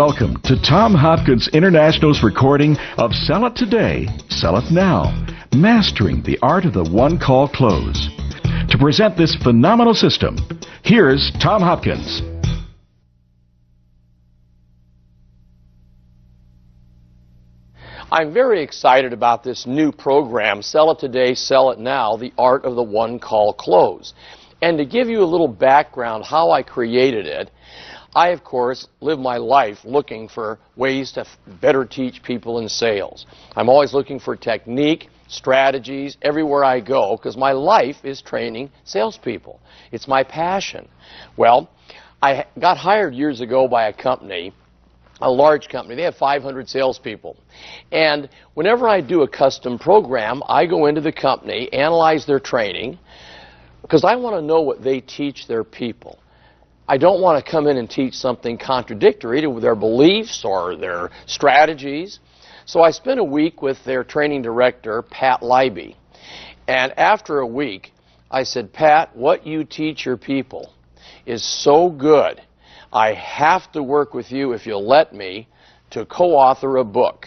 welcome to Tom Hopkins International's recording of Sell It Today, Sell It Now, Mastering the Art of the One-Call Close. To present this phenomenal system, here's Tom Hopkins. I'm very excited about this new program, Sell It Today, Sell It Now, the Art of the One-Call Close. And to give you a little background how I created it, I, of course, live my life looking for ways to better teach people in sales. I'm always looking for technique, strategies, everywhere I go, because my life is training salespeople. It's my passion. Well, I got hired years ago by a company, a large company. They have 500 salespeople. And whenever I do a custom program, I go into the company, analyze their training, because I want to know what they teach their people. I don't want to come in and teach something contradictory to their beliefs or their strategies. So I spent a week with their training director, Pat Leiby. And after a week, I said, Pat, what you teach your people is so good. I have to work with you, if you'll let me, to co-author a book.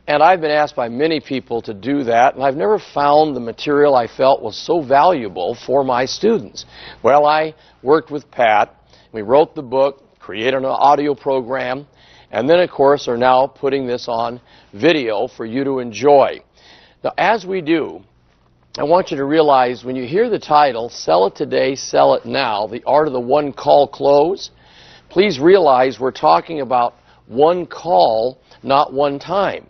And I've been asked by many people to do that, and I've never found the material I felt was so valuable for my students. Well, I worked with Pat. We wrote the book, created an audio program, and then, of course, are now putting this on video for you to enjoy. Now, as we do, I want you to realize when you hear the title, Sell It Today, Sell It Now, the Art of the One-Call Close, please realize we're talking about one call, not one time.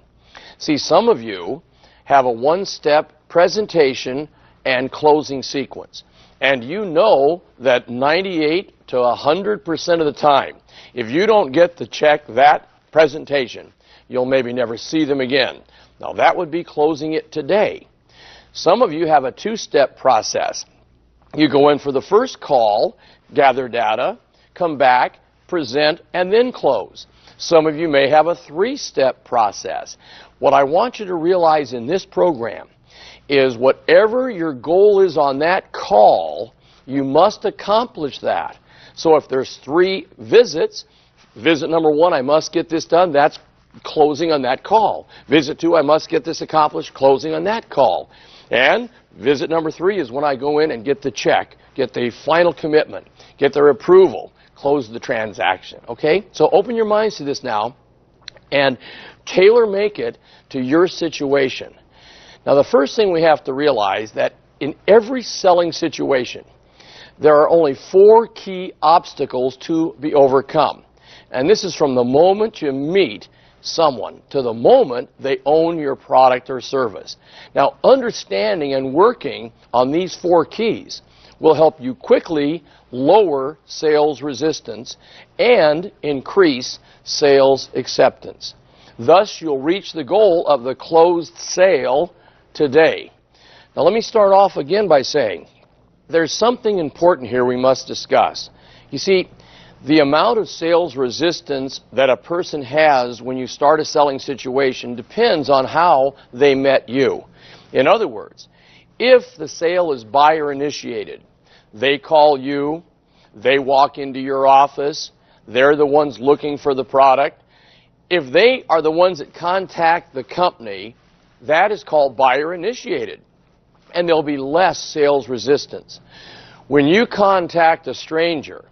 See, some of you have a one-step presentation and closing sequence. And you know that 98 to 100% of the time, if you don't get to check that presentation, you'll maybe never see them again. Now, that would be closing it today. Some of you have a two-step process. You go in for the first call, gather data, come back, present, and then close. Some of you may have a three-step process. What I want you to realize in this program is whatever your goal is on that call, you must accomplish that. So if there's 3 visits, visit number 1, I must get this done, that's closing on that call. Visit 2, I must get this accomplished, closing on that call. And visit number 3 is when I go in and get the check, get the final commitment, get their approval, close the transaction. Okay? So open your minds to this now and tailor-make it to your situation. Now, the first thing we have to realize that in every selling situation, there are only 4 key obstacles to be overcome. And this is from the moment you meet someone to the moment they own your product or service. Now, understanding and working on these 4 keys will help you quickly lower sales resistance and increase sales acceptance. Thus, you'll reach the goal of the closed sale today. Now, let me start off again by saying there's something important here we must discuss. You see, the amount of sales resistance that a person has when you start a selling situation depends on how they met you. In other words, if the sale is buyer initiated, they call you, they walk into your office, they're the ones looking for the product. If they are the ones that contact the company, that is called buyer initiated, and there'll be less sales resistance. When you contact a stranger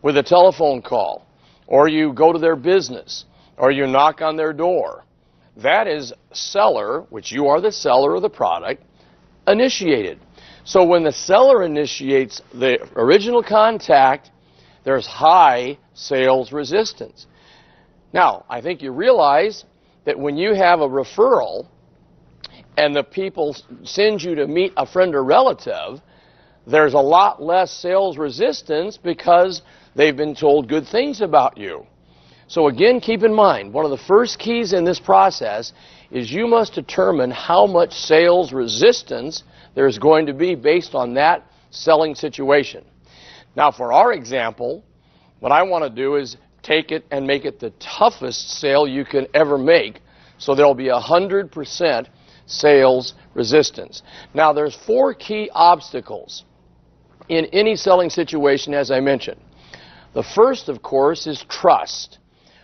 with a telephone call, or you go to their business, or you knock on their door, that is seller, which you are the seller of the product, initiated. So when the seller initiates the original contact, there's high sales resistance. Now, I think you realize that when you have a referral and the people send you to meet a friend or relative, there's a lot less sales resistance because they've been told good things about you. So again, keep in mind, one of the first keys in this process is you must determine how much sales resistance there's going to be based on that selling situation. Now, for our example, what I want to do is take it and make it the toughest sale you can ever make, so there'll be 100% sales resistance. Now, there's 4 key obstacles in any selling situation, as I mentioned. The first, of course, is trust.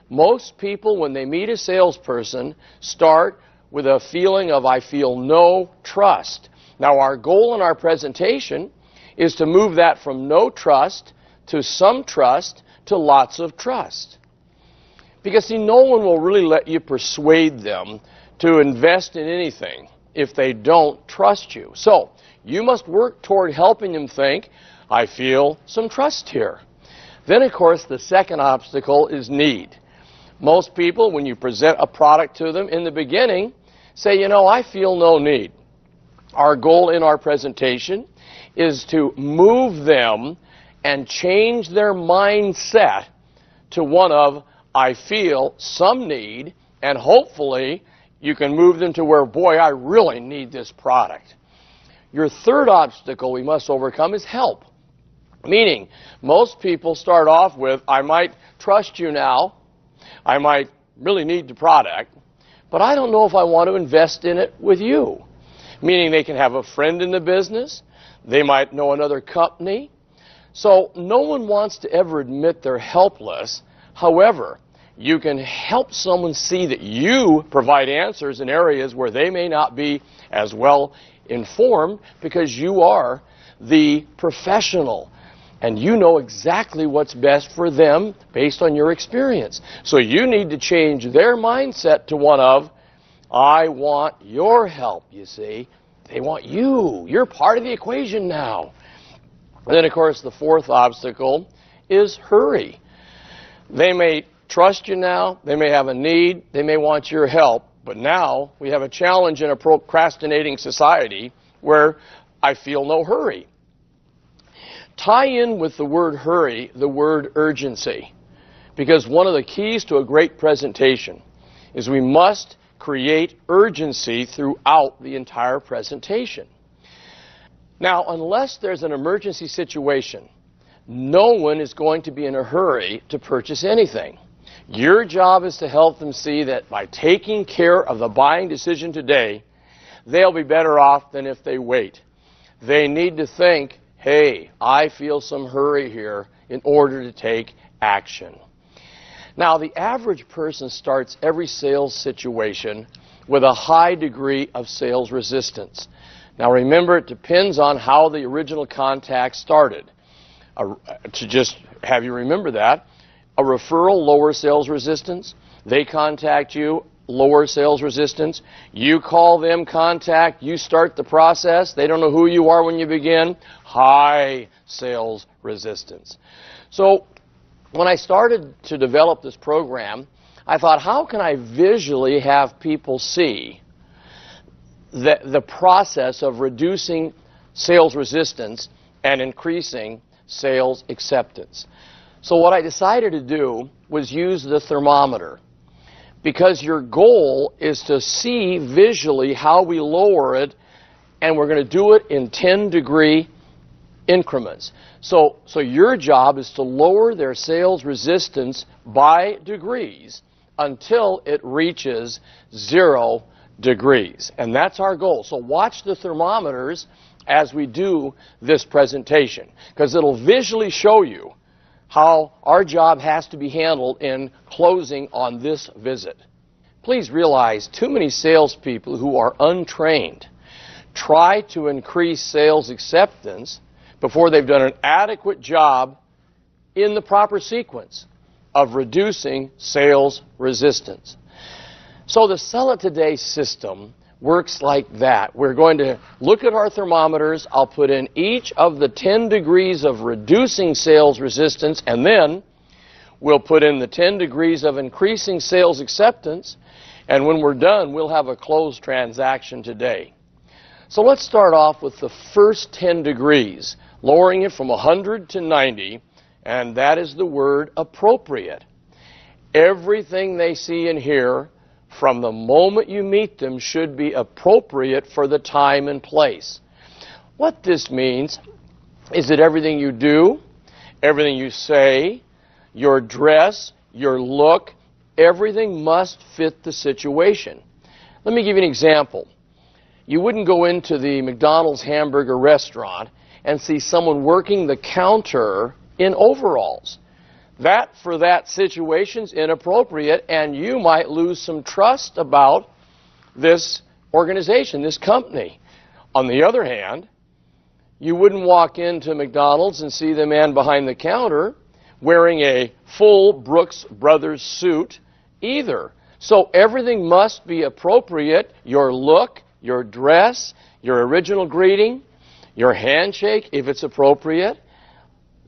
Most people, when they meet a salesperson, start with a feeling of, I feel no trust. Now, our goal in our presentation is to move that from no trust to some trust to lots of trust. Because, see, no one will really let you persuade them to invest in anything if they don't trust you. So, you must work toward helping them think, I feel some trust here. Then, of course, the second obstacle is need. Most people, when you present a product to them in the beginning, say, you know, I feel no need. Our goal in our presentation is to move them and change their mindset to one of, I feel some need, and hopefully you can move them to where, boy, I really need this product. Your third obstacle we must overcome is help. Meaning, most people start off with, I might trust you now, I might really need the product, but I don't know if I want to invest in it with you. Meaning they can have a friend in the business, they might know another company. So no one wants to ever admit they're helpless. However, you can help someone see that you provide answers in areas where they may not be as well informed because you are the professional. And you know exactly what's best for them based on your experience. So you need to change their mindset to one of, I want your help, you see. They want you. You're part of the equation now. And then, of course, the fourth obstacle is hurry. They may trust you now. They may have a need. They may want your help. But now we have a challenge in a procrastinating society where I feel no hurry. Tie in with the word hurry the word urgency, because one of the keys to a great presentation is we must create urgency throughout the entire presentation. Now, unless there's an emergency situation, no one is going to be in a hurry to purchase anything. Your job is to help them see that by taking care of the buying decision today, they'll be better off than if they wait. They need to think, hey, I feel some hurry here in order to take action. Now, the average person starts every sales situation with a high degree of sales resistance. Now, remember, it depends on how the original contact started. To just have you remember that, a referral, lower sales resistance. They contact you, lower sales resistance. You call them, contact, you start the process. They don't know who you are when you begin. High sales resistance. So when I started to develop this program, I thought, how can I visually have people see the process of reducing sales resistance and increasing sales acceptance? So what I decided to do was use the thermometer. Because your goal is to see visually how we lower it, and we're going to do it in 10-degree increments. So your job is to lower their sales resistance by degrees until it reaches 0 degrees. And that's our goal. So watch the thermometers as we do this presentation, because it'll visually show you how our job has to be handled in closing on this visit. Please realize too many salespeople who are untrained try to increase sales acceptance before they've done an adequate job in the proper sequence of reducing sales resistance. So the Sell It Today system works like that. We're going to look at our thermometers. I'll put in each of the 10 degrees of reducing sales resistance, and then we'll put in the 10 degrees of increasing sales acceptance, and when we're done, we'll have a closed transaction today. So let's start off with the first 10 degrees, lowering it from 100 to 90, and that is the word appropriate. Everything they see and hear from the moment you meet them should be appropriate for the time and place. What this means is that everything you do, everything you say, your dress, your look, everything must fit the situation. Let me give you an example. You wouldn't go into the McDonald's hamburger restaurant and see someone working the counter in overalls. That, for that situation's inappropriate, and you might lose some trust about this organization, this company. On the other hand, you wouldn't walk into McDonald's and see the man behind the counter wearing a full Brooks Brothers suit either. So everything must be appropriate. Your look, your dress, your original greeting, your handshake, if it's appropriate.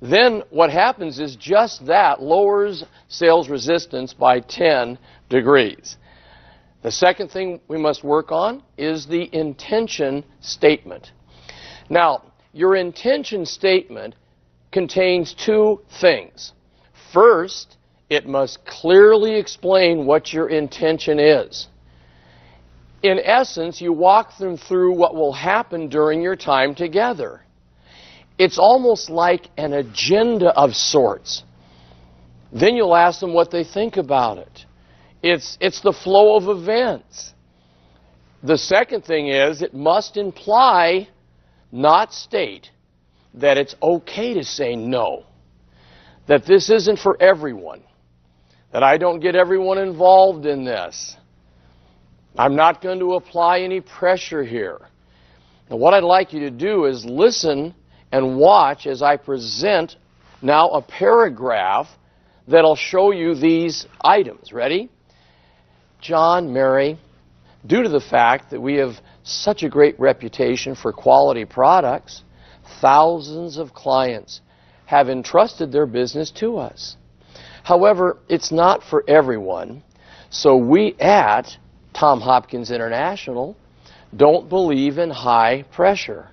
Then what happens is just that lowers sales resistance by 10 degrees. The second thing we must work on is the intention statement. Now, your intention statement contains two things. First, it must clearly explain what your intention is. In essence, you walk them through what will happen during your time together. It's almost like an agenda of sorts. Then you'll ask them what they think about it. It's the flow of events. The second thing is it must imply, not state, that it's okay to say no. That this isn't for everyone. That I don't get everyone involved in this. I'm not going to apply any pressure here. Now, what I'd like you to do is listen and watch as I present now a paragraph that'll show you these items. Ready? John, Mary, due to the fact that we have such a great reputation for quality products, thousands of clients have entrusted their business to us. However, it's not for everyone, so we at Tom Hopkins International don't believe in high pressure.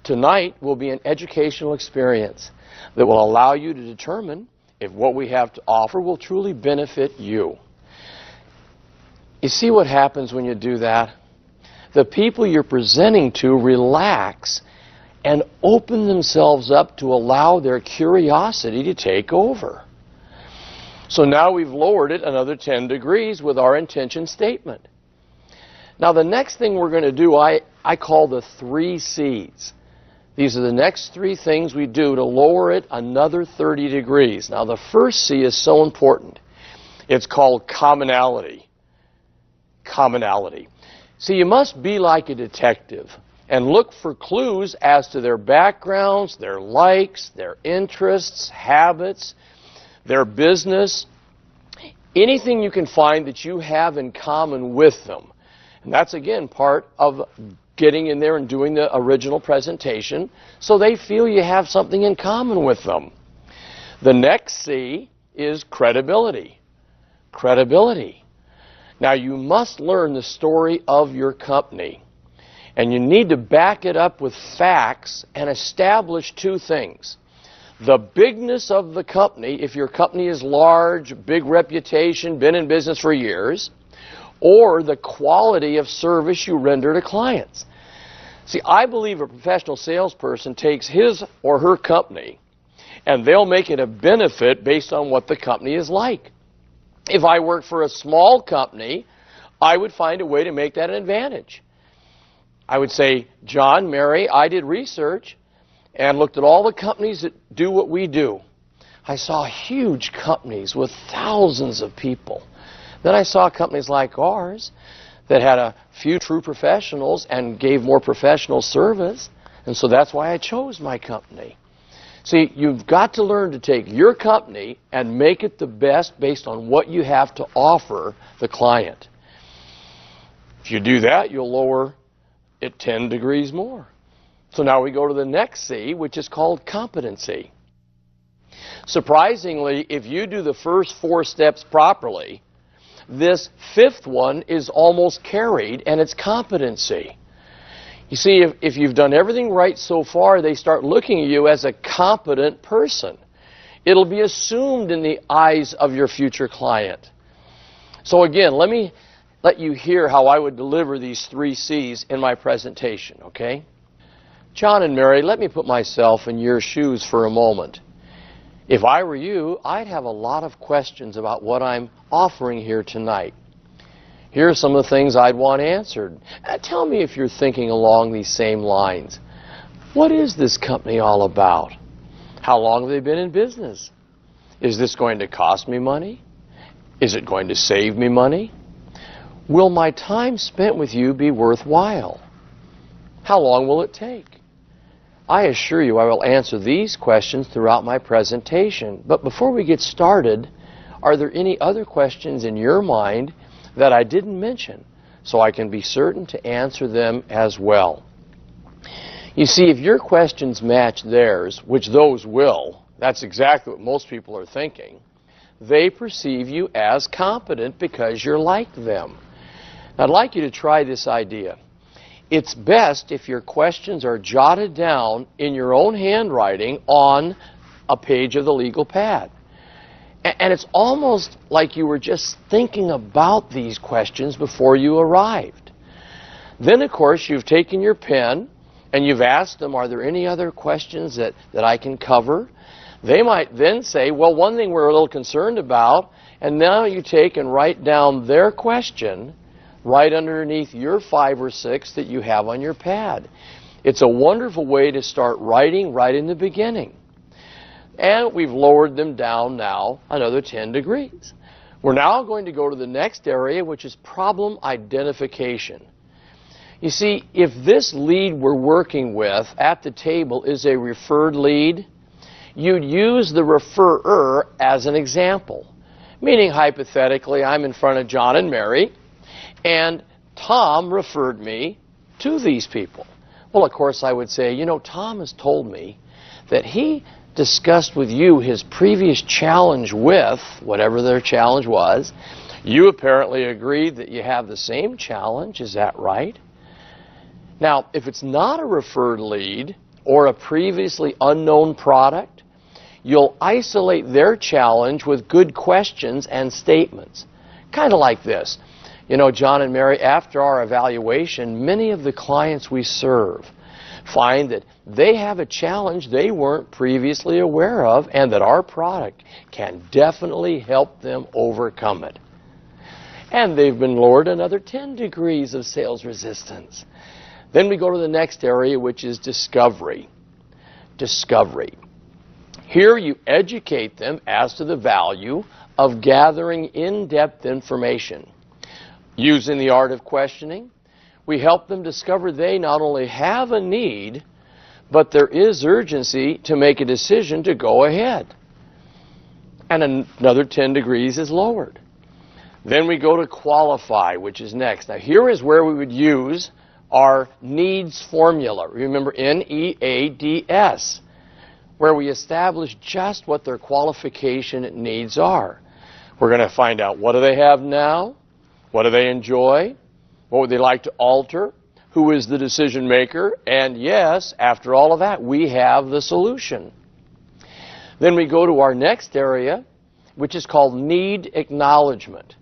Tonight will be an educational experience that will allow you to determine if what we have to offer will truly benefit you. You see what happens when you do that? The people you're presenting to relax and open themselves up to allow their curiosity to take over. So now we've lowered it another 10 degrees with our intention statement. Now the next thing we're going to do, I call the 3 C's. These are the next 3 things we do to lower it another 30 degrees. Now the first C is so important. It's called commonality. Commonality. See, you must be like a detective and look for clues as to their backgrounds, their likes, their interests, habits, their business, anything you can find that you have in common with them. And that's, again, part of getting in there and doing the original presentation so they feel you have something in common with them. The next C is credibility. Credibility. Now, you must learn the story of your company, and you need to back it up with facts and establish 2 things. The bigness of the company, if your company is large, big reputation, been in business for years, or the quality of service you render to clients. See, I believe a professional salesperson takes his or her company and they'll make it a benefit based on what the company is like. If I worked for a small company, I would find a way to make that an advantage. I would say, John, Mary, I did research and looked at all the companies that do what we do. I saw huge companies with thousands of people. Then I saw companies like ours that had a few true professionals and gave more professional service, and so that's why I chose my company. See, you've got to learn to take your company and make it the best based on what you have to offer the client. If you do that, you'll lower it 10 degrees more. So now we go to the next C, which is called competency. Surprisingly, if you do the first 4 steps properly, this 5th one is almost carried, and it's competency. You see, if you've done everything right so far, they start looking at you as a competent person. It'll be assumed in the eyes of your future client. So again, let me let you hear how I would deliver these 3 C's in my presentation, okay? John and Mary, let me put myself in your shoes for a moment. If I were you, I'd have a lot of questions about what I'm offering here tonight. Here are some of the things I'd want answered. Tell me if you're thinking along these same lines. What is this company all about? How long have they been in business? Is this going to cost me money? Is it going to save me money? Will my time spent with you be worthwhile? How long will it take? I assure you I will answer these questions throughout my presentation. But before we get started, are there any other questions in your mind that I didn't mention so I can be certain to answer them as well? You see, if your questions match theirs, which those will, that's exactly what most people are thinking, they perceive you as competent because you're like them. Now, I'd like you to try this idea. It's best if your questions are jotted down in your own handwriting on a page of the legal pad. And it's almost like you were just thinking about these questions before you arrived. Then, of course, you've taken your pen and you've asked them, are there any other questions that I can cover? They might then say, well, one thing we're a little concerned about, and now you take and write down their question right underneath your 5 or 6 that you have on your pad. It's a wonderful way to start writing right in the beginning. And we've lowered them down now another 10 degrees. We're now going to go to the next area, which is problem identification. You see, if this lead we're working with at the table is a referred lead, you'd use the referrer as an example. Meaning, hypothetically, I'm in front of John and Mary, and Tom referred me to these people. Well, of course, I would say, you know, Tom has told me that he discussed with you his previous challenge with, whatever their challenge was. You apparently agreed that you have the same challenge. Is that right? Now, if it's not a referred lead or a previously unknown product, you'll isolate their challenge with good questions and statements. Kind of like this. You know, John and Mary, after our evaluation, many of the clients we serve find that they have a challenge they weren't previously aware of and that our product can definitely help them overcome it. And they've been lowered another 10 degrees of sales resistance. Then we go to the next area, which is discovery. Discovery. Here you educate them as to the value of gathering in-depth information. Using the art of questioning, we help them discover they not only have a need, but there is urgency to make a decision to go ahead. And another 10 degrees is lowered. Then we go to qualify, which is next. Now here is where we would use our needs formula. Remember, NEADS, where we establish just what their qualification needs are. We're going to find out, what do they have now? What do they enjoy? What would they like to alter? Who is the decision maker? And yes, after all of that, we have the solution. Then we go to our next area, which is called need acknowledgement.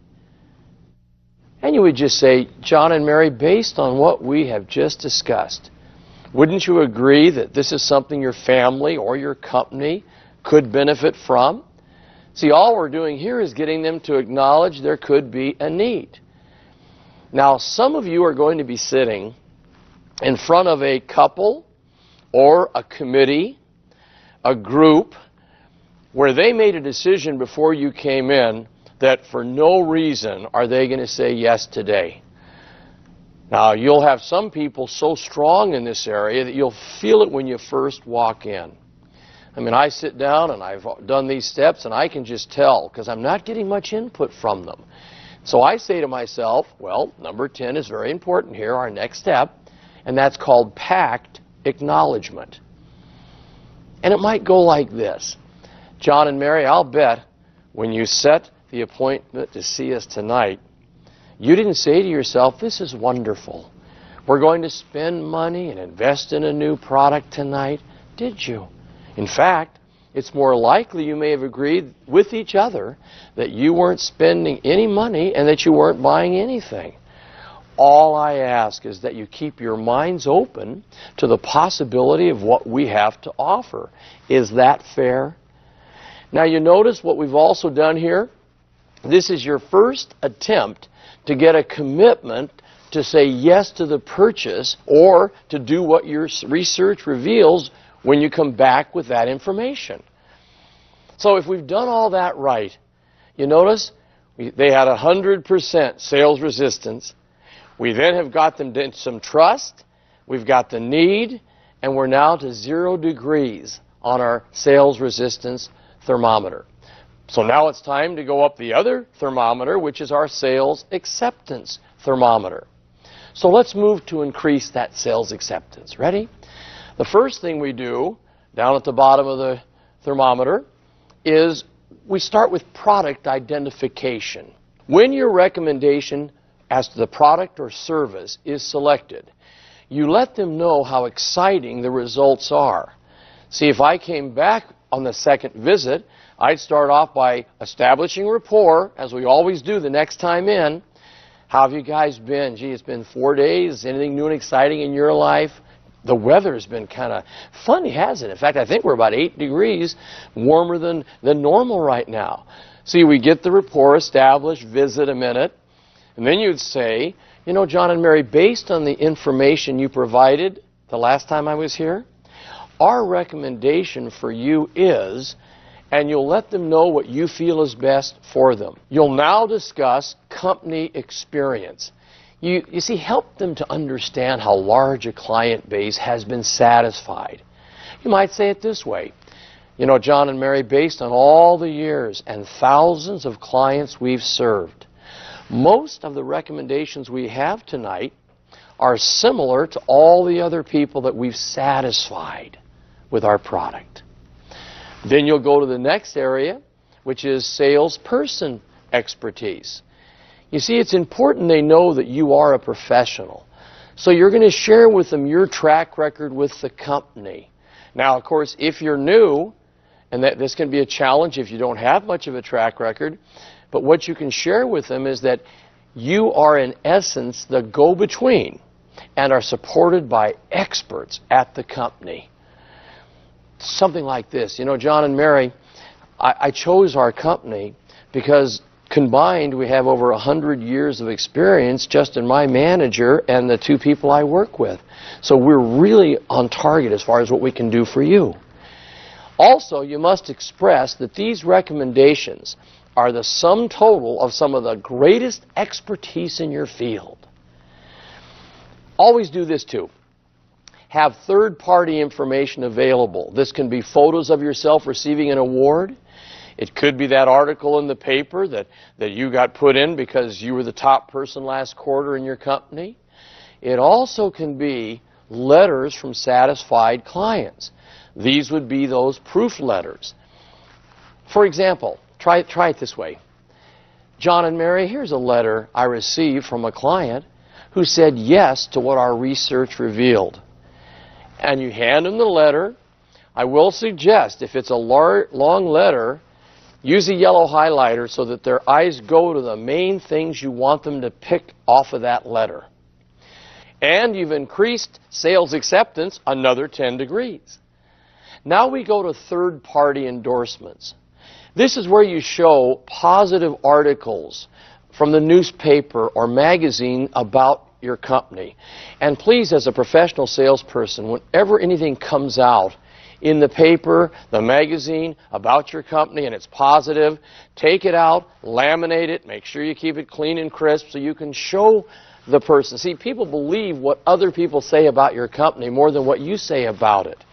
And you would just say, John and Mary, based on what we have just discussed, wouldn't you agree that this is something your family or your company could benefit from? See, all we're doing here is getting them to acknowledge there could be a need. Now, some of you are going to be sitting in front of a couple or a committee, a group, where they made a decision before you came in that for no reason are they going to say yes today. Now, you'll have some people so strong in this area that you'll feel it when you first walk in. I mean, I sit down and I've done these steps and I can just tell because I'm not getting much input from them. So I say to myself, well, number 10 is very important here, our next step, and that's called pact acknowledgement. And it might go like this. John and Mary, I'll bet when you set the appointment to see us tonight, you didn't say to yourself, this is wonderful. We're going to spend money and invest in a new product tonight. Did you? In fact, it's more likely you may have agreed with each other that you weren't spending any money and that you weren't buying anything. All I ask is that you keep your minds open to the possibility of what we have to offer. Is that fair? Now, you notice what we've also done here? This is your first attempt to get a commitment to say yes to the purchase or to do what your research reveals when you come back with that information. So if we've done all that right, you notice they had 100% sales resistance. We then have got them to some trust. We've got the need, and we're now to 0 degrees on our sales resistance thermometer. So now it's time to go up the other thermometer, which is our sales acceptance thermometer. So let's move to increase that sales acceptance. Ready? The first thing we do down at the bottom of the thermometer is we start with product identification. When your recommendation as to the product or service is selected, you let them know how exciting the results are. See, if I came back on the second visit, I'd start off by establishing rapport, as we always do the next time in. How have you guys been? Gee, it's been 4 days. Anything new and exciting in your life? The weather's been kind of funny, hasn't it? In fact, I think we're about 8 degrees warmer than normal right now. See, we get the rapport established, visit a minute, and then you'd say, you know, John and Mary, based on the information you provided the last time I was here, our recommendation for you is, and you'll let them know what you feel is best for them. You'll now discuss company experience. You see, help them to understand how large a client base has been satisfied. You might say it this way. You know, John and Mary, based on all the years and thousands of clients we've served, most of the recommendations we have tonight are similar to all the other people that we've satisfied with our product. Then you'll go to the next area, which is salesperson expertise. You see, it's important they know that you are a professional. So you're going to share with them your track record with the company. Now, of course, if you're new, and this can be a challenge if you don't have much of a track record, but what you can share with them is that you are, in essence, the go-between and are supported by experts at the company. Something like this. You know, John and Mary, I chose our company because combined we have over 100 years of experience just in my manager and the 2 people I work with. So we're really on target as far as what we can do for you. Also, you must express that these recommendations are the sum total of some of the greatest expertise in your field. Always do this too. Have third-party information available. This can be photos of yourself receiving an award. It could be that article in the paper that you got put in because you were the top person last quarter in your company. It also can be letters from satisfied clients. These would be those proof letters. For example, try it this way. John and Mary, here's a letter I received from a client who said yes to what our research revealed. And you hand them the letter. I will suggest, if it's a long letter, use a yellow highlighter so that their eyes go to the main things you want them to pick off of that letter. And you've increased sales acceptance another 10 degrees. Now we go to third-party endorsements. This is where you show positive articles from the newspaper or magazine about your company. And please, as a professional salesperson, whenever anything comes out in the paper, the magazine, about your company and it's positive, take it out, laminate it, make sure you keep it clean and crisp so you can show the person. See, people believe what other people say about your company more than what you say about it.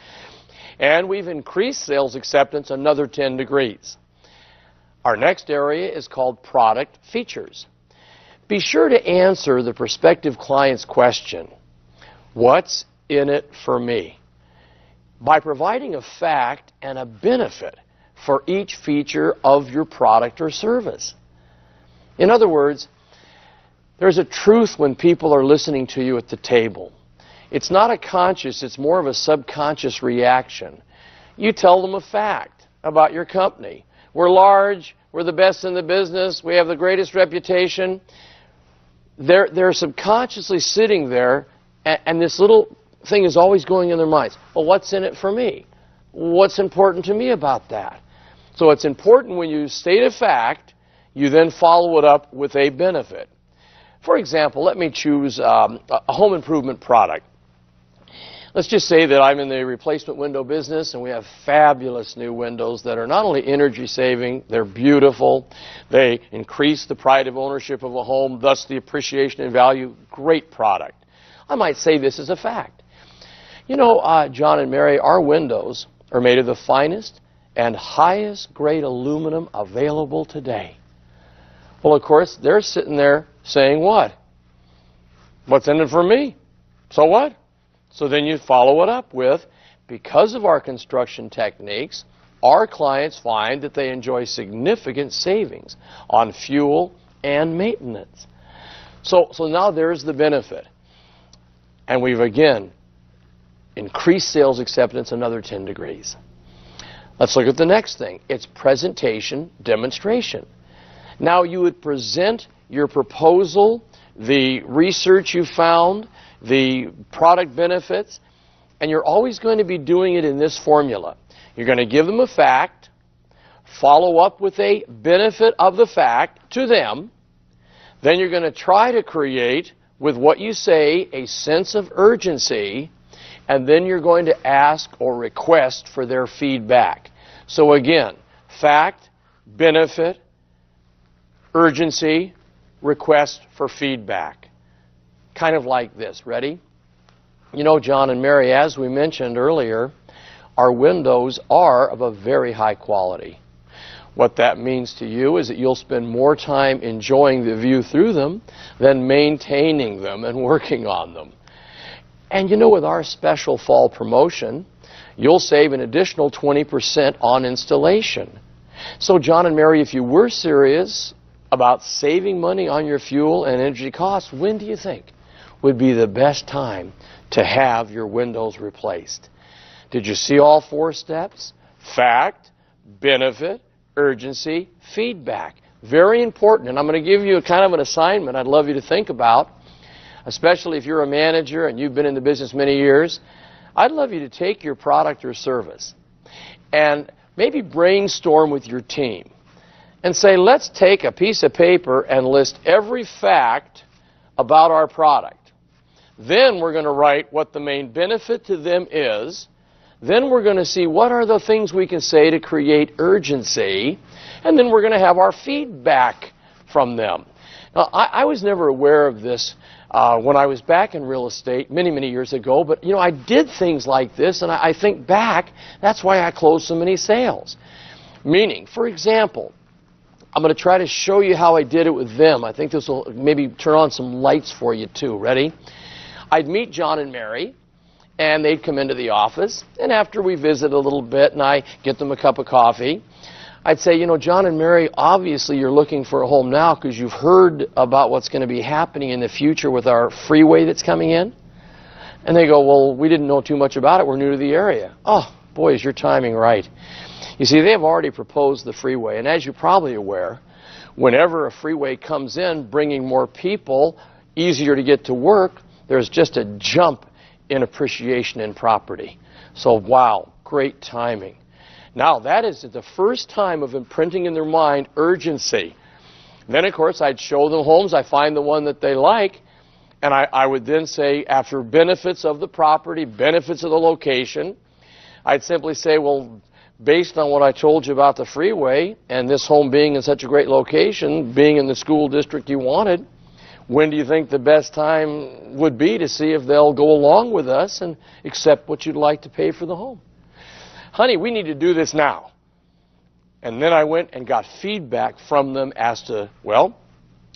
And we've increased sales acceptance another 10 degrees. Our next area is called product features. Be sure to answer the prospective client's question, what's in it for me? By providing a fact and a benefit for each feature of your product or service. In other words, there's a truth when people are listening to you at the table. It's not a conscious, it's more of a subconscious reaction. You tell them a fact about your company. We're large, we're the best in the business, we have the greatest reputation. They're subconsciously sitting there, and this little thing is always going in their minds. Well, what's in it for me? What's important to me about that? So it's important when you state a fact, you then follow it up with a benefit. For example, let me choose a home improvement product. Let's just say that I'm in the replacement window business and we have fabulous new windows that are not only energy saving, they're beautiful, they increase the pride of ownership of a home, thus the appreciation and value. Great product. I might say this as a fact. You know, John and Mary, our windows are made of the finest and highest grade aluminum available today. Well, of course, they're sitting there saying what? What's in it for me? So what? So then you follow it up with, because of our construction techniques, our clients find that they enjoy significant savings on fuel and maintenance. So now there's the benefit. And we've again increased sales acceptance another 10 degrees. Let's look at the next thing. It's presentation demonstration. Now you would present your proposal, the research you found, the product benefits, and you're always going to be doing it in this formula. You're going to give them a fact, follow up with a benefit of the fact to them, then you're going to try to create, with what you say, a sense of urgency, and then you're going to ask or request for their feedback. So again, fact, benefit, urgency, request for feedback. Kind of like this. Ready? You know, John and Mary, as we mentioned earlier, our windows are of a very high quality. What that means to you is that you'll spend more time enjoying the view through them than maintaining them and working on them. And you know, with our special fall promotion, you'll save an additional 20% on installation. So John and Mary, if you were serious about saving money on your fuel and energy costs, when do you think would be the best time to have your windows replaced? Did you see all 4 steps? Fact, benefit, urgency, feedback. Very important. And I'm going to give you a kind of an assignment I'd love you to think about, especially if you're a manager and you've been in the business many years. I'd love you to take your product or service and maybe brainstorm with your team and say, let's take a piece of paper and list every fact about our product. Then we're going to write what the main benefit to them is. Then we're going to see what are the things we can say to create urgency. And then we're going to have our feedback from them. Now, I was never aware of this when I was back in real estate many, many years ago. But, you know, I did things like this, and I think back, that's why I closed so many sales. Meaning, for example, I'm going to try to show you how I did it with them. I think this will maybe turn on some lights for you, too. Ready? I'd meet John and Mary, and they'd come into the office. And after we visit a little bit, and I get them a cup of coffee, I'd say, you know, John and Mary, obviously you're looking for a home now because you've heard about what's going to be happening in the future with our freeway that's coming in. And they go, well, we didn't know too much about it. We're new to the area. Oh, boy, is your timing right. You see, they have already proposed the freeway. And as you're probably aware, whenever a freeway comes in, bringing more people, easier to get to work, there's just a jump in appreciation in property. So, wow, great timing. Now, that is the first time of imprinting in their mind urgency. Then, of course, I'd show them homes. I find the one that they like. And I would then say, after benefits of the property, benefits of the location, I'd simply say, well, based on what I told you about the freeway and this home being in such a great location, being in the school district you wanted, when do you think the best time would be to see if they'll go along with us and accept what you'd like to pay for the home? Honey, we need to do this now. And then I went and got feedback from them as to, well,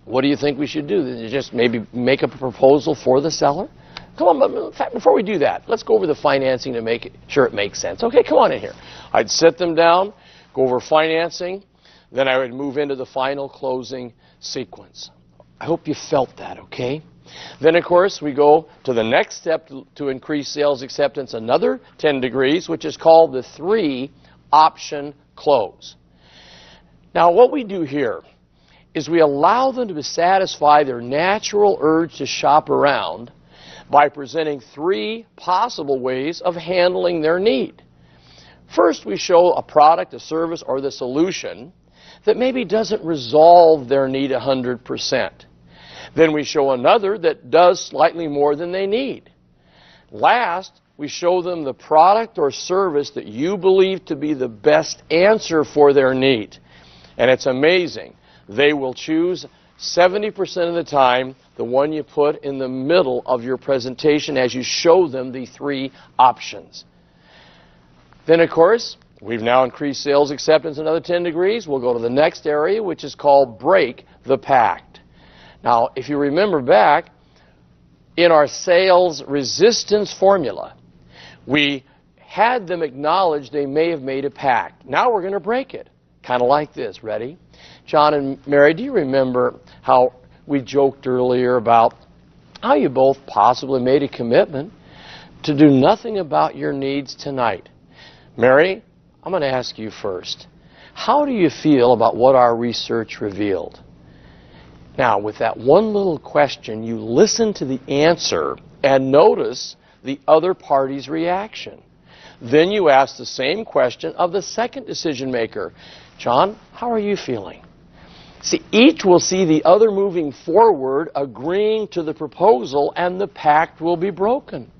what do you think we should do? Just maybe make up a proposal for the seller? Come on, but in fact, before we do that, let's go over the financing to make sure it makes sense. Okay, come on in here. I'd sit them down, go over financing, then I would move into the final closing sequence. I hope you felt that, okay? Then, of course, we go to the next step to increase sales acceptance, another 10 degrees, which is called the 3-option close. Now, what we do here is we allow them to satisfy their natural urge to shop around by presenting 3 possible ways of handling their need. First, we show a product, a service, or the solution that maybe doesn't resolve their need 100%. Then we show another that does slightly more than they need. Last, we show them the product or service that you believe to be the best answer for their need. And it's amazing. They will choose 70% of the time the one you put in the middle of your presentation as you show them the three options. Then, of course, we've now increased sales acceptance another 10 degrees. We'll go to the next area, which is called break the pact. Now, if you remember back, in our sales resistance formula, we had them acknowledge they may have made a pact. Now we're going to break it. Kind of like this. Ready? John and Mary, do you remember how we joked earlier about how you both possibly made a commitment to do nothing about your needs tonight? Mary, I'm going to ask you first. How do you feel about what our research revealed? Now, with that one little question, you listen to the answer and notice the other party's reaction. Then you ask the same question of the second decision maker. John, how are you feeling? See, each will see the other moving forward, agreeing to the proposal, and the pact will be broken.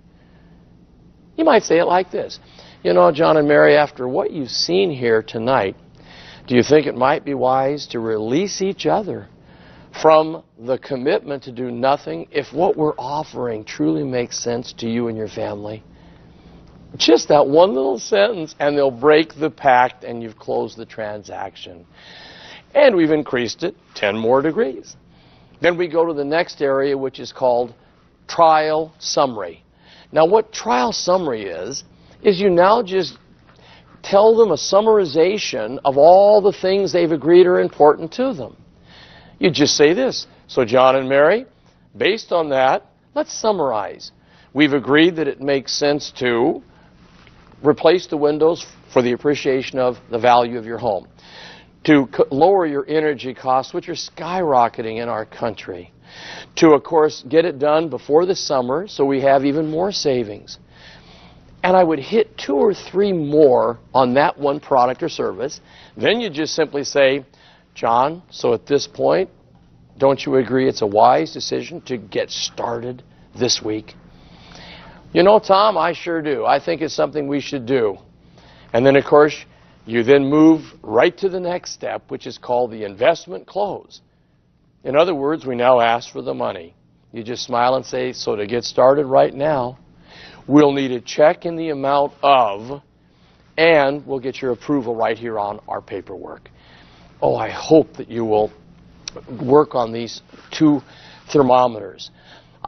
You might say it like this. You know, John and Mary, after what you've seen here tonight, do you think it might be wise to release each other from the commitment to do nothing if what we're offering truly makes sense to you and your family? Just that one little sentence, and they'll break the pact, and you've closed the transaction. And we've increased it 10 more degrees. Then we go to the next area, which is called trial summary. Now, what trial summary is you now just tell them a summarization of all the things they've agreed are important to them. You just say this. So, John and Mary, based on that, let's summarize. We've agreed that it makes sense to replace the windows for the appreciation of the value of your home, to lower your energy costs, which are skyrocketing in our country, to, of course, get it done before the summer so we have even more savings. And I would hit 2 or 3 more on that one product or service. Then you just simply say, John, so at this point, don't you agree it's a wise decision to get started this week? You know, Tom, I sure do. I think it's something we should do. And then, of course, you then move right to the next step, which is called the investment close. In other words, we now ask for the money. You just smile and say, so to get started right now, we'll need a check in the amount of, and we'll get your approval right here on our paperwork. Oh, I hope that you will work on these 2 thermometers.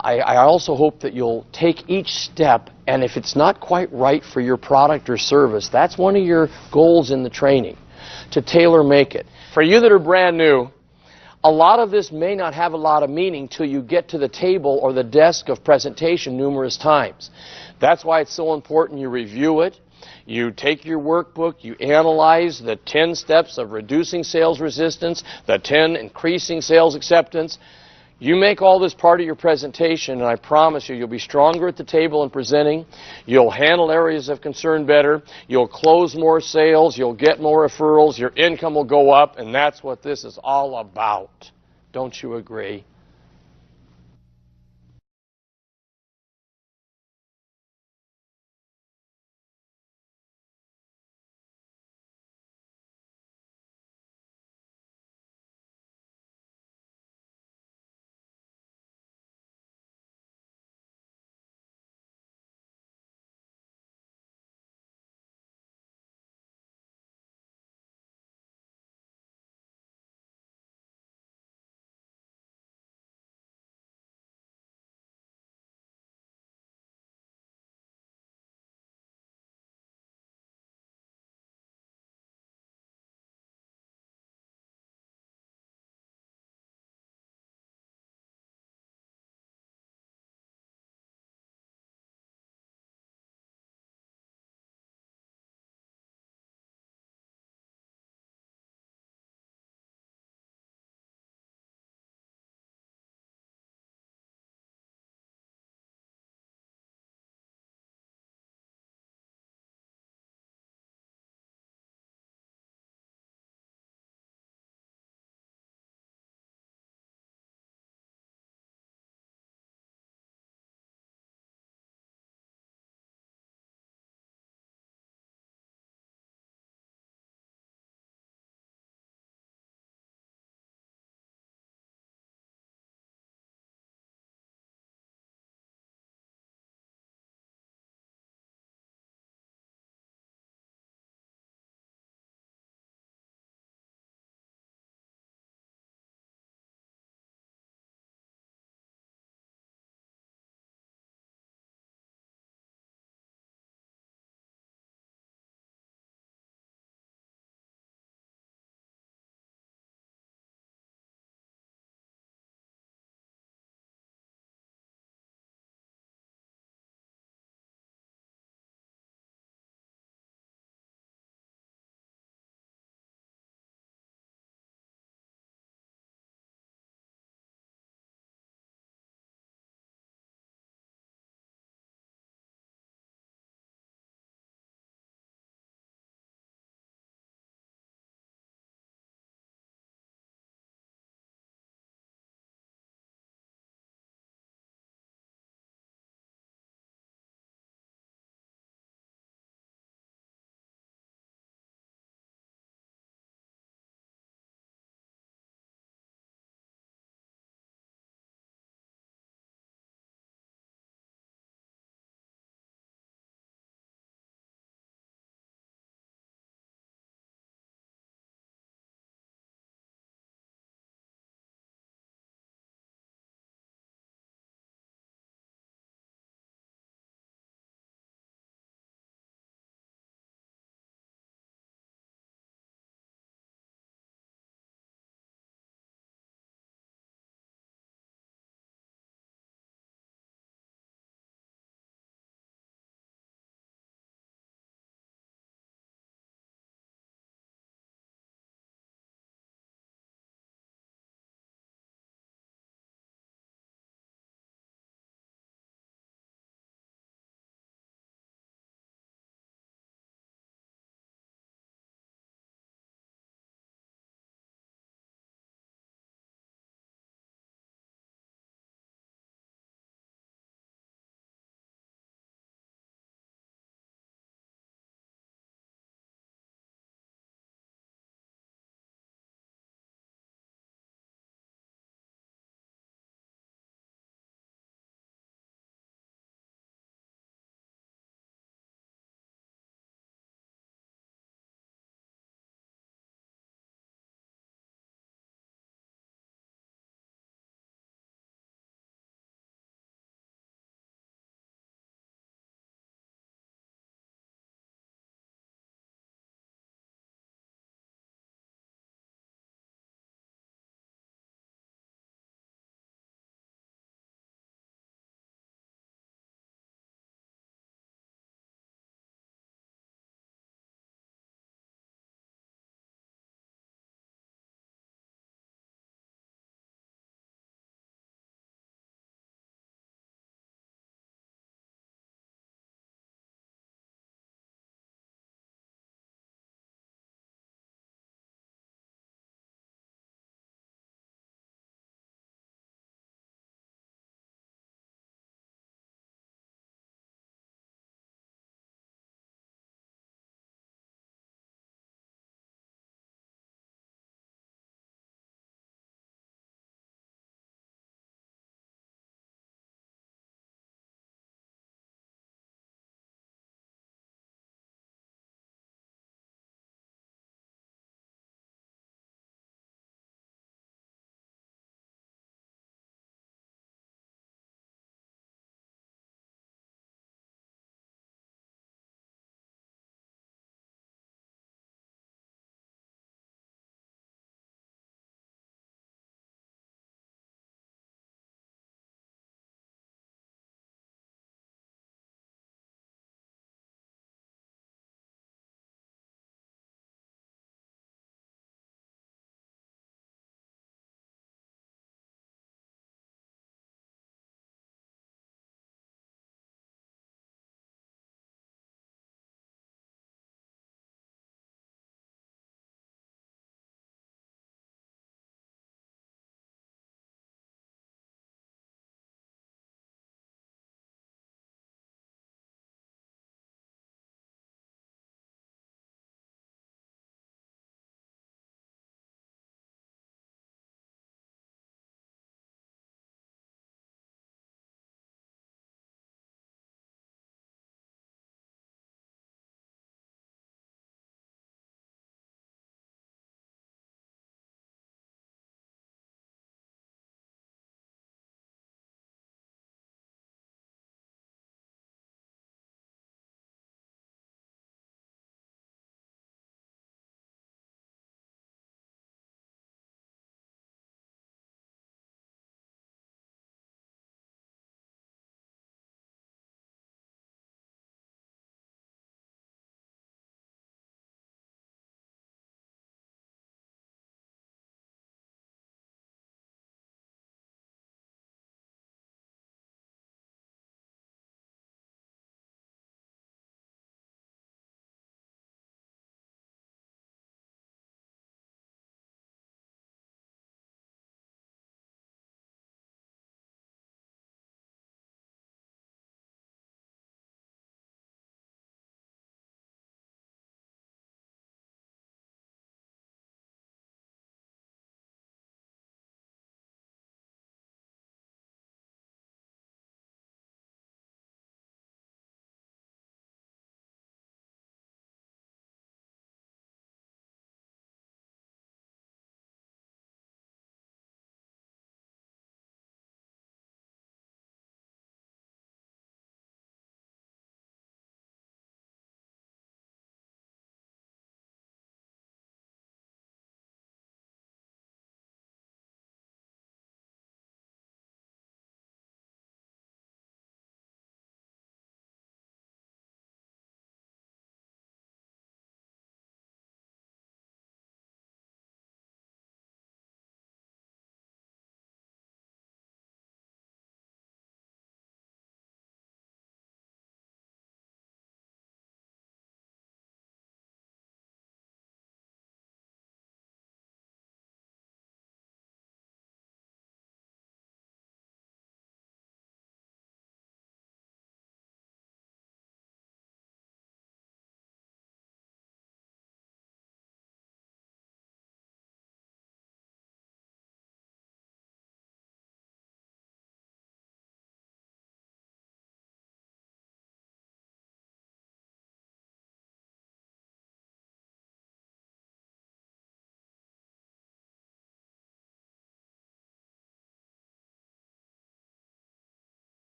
I also hope that you'll take each step, and if it's not quite right for your product or service, that's one of your goals in the training, to tailor make it. For you that are brand new, a lot of this may not have a lot of meaning till you get to the table or the desk of presentation numerous times. That's why it's so important you review it. You take your workbook, you analyze the 10 steps of reducing sales resistance, the 10 increasing sales acceptance. You make all this part of your presentation, and I promise you, you'll be stronger at the table in presenting. You'll handle areas of concern better. You'll close more sales. You'll get more referrals. Your income will go up, and that's what this is all about. Don't you agree?